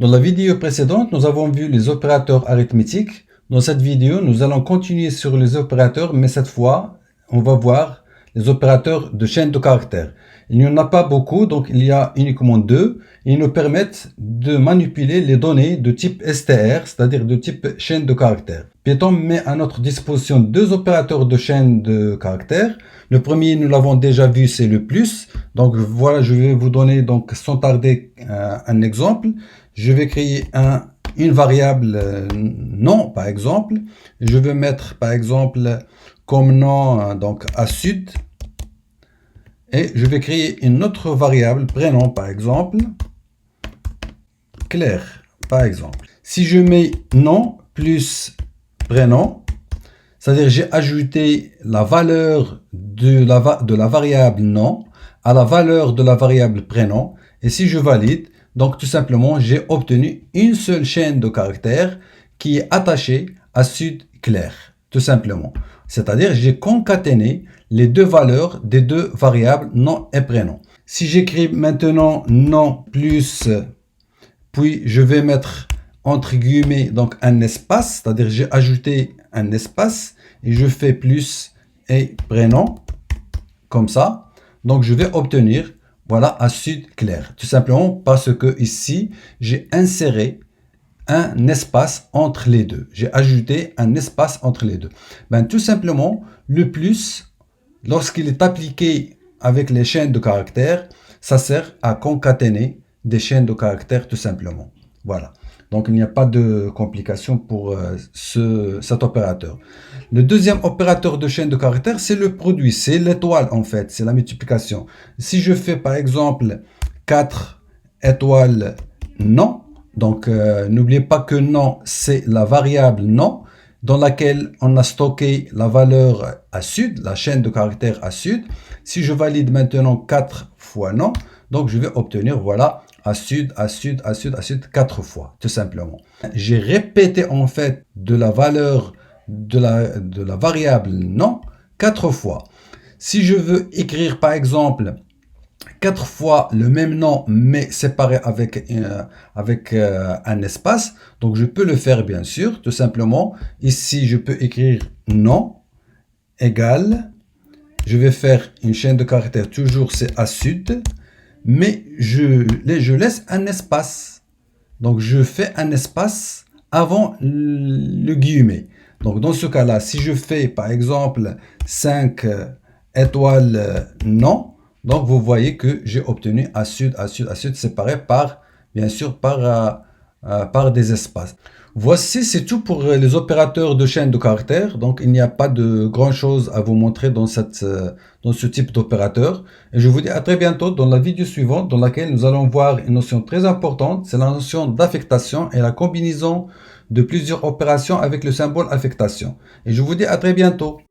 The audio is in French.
Dans la vidéo précédente, nous avons vu les opérateurs arithmétiques. Dans cette vidéo, nous allons continuer sur les opérateurs, mais cette fois, on va voir les opérateurs de chaîne de caractères. Il n'y en a pas beaucoup, donc il y a uniquement deux. Ils nous permettent de manipuler les données de type str, c'est-à-dire de type chaîne de caractères. Python met à notre disposition deux opérateurs de chaîne de caractères. Le premier, nous l'avons déjà vu, c'est le plus. Donc voilà, je vais vous donner donc sans tarder un exemple. Je vais créer une variable nom, par exemple. Je vais mettre, par exemple, comme nom, donc à sud. Et je vais créer une autre variable, prénom, par exemple. Claire, par exemple. Si je mets nom plus prénom, c'est-à-dire j'ai ajouté la valeur de la variable nom à la valeur de la variable prénom. Et si je valide, donc tout simplement, j'ai obtenu une seule chaîne de caractères qui est attachée à sud clair, tout simplement. C'est-à-dire, j'ai concaténé les deux valeurs des deux variables nom et prénom. Si j'écris maintenant nom plus, puis je vais mettre entre guillemets donc un espace, c'est-à-dire j'ai ajouté un espace et je fais plus et prénom, comme ça. Donc je vais obtenir, voilà, à sud clair. Tout simplement parce que ici, j'ai inséré un espace entre les deux. J'ai ajouté un espace entre les deux. Ben, tout simplement, le plus, lorsqu'il est appliqué avec les chaînes de caractères, ça sert à concaténer des chaînes de caractères tout simplement. Voilà. Donc, il n'y a pas de complication pour cet opérateur. Le deuxième opérateur de chaîne de caractères, c'est le produit. C'est l'étoile, en fait. C'est la multiplication. Si je fais, par exemple, 4 étoiles non, donc n'oubliez pas que nom, c'est la variable nom, dans laquelle on a stocké la valeur à sud, la chaîne de caractères à sud. Si je valide maintenant 4 fois non, donc je vais obtenir, voilà, à sud, à sud, à sud, à sud, 4 fois, tout simplement. J'ai répété en fait de la valeur de la variable non 4 fois. Si je veux écrire par exemple 4 fois le même nom mais séparé avec un espace, donc je peux le faire bien sûr, tout simplement. Ici je peux écrire nom égale, je vais faire une chaîne de caractères, toujours c'est à sud, mais je laisse un espace. Donc je fais un espace avant le guillemet. Donc dans ce cas-là, si je fais par exemple 5 étoiles non, donc vous voyez que j'ai obtenu à sud, à sud, à sud, séparé par, bien sûr, par des espaces. Voici, c'est tout pour les opérateurs de chaîne de caractères. Donc, il n'y a pas de grand chose à vous montrer dans ce type d'opérateur. Et je vous dis à très bientôt dans la vidéo suivante dans laquelle nous allons voir une notion très importante. C'est la notion d'affectation et la combinaison de plusieurs opérations avec le symbole affectation. Et je vous dis à très bientôt.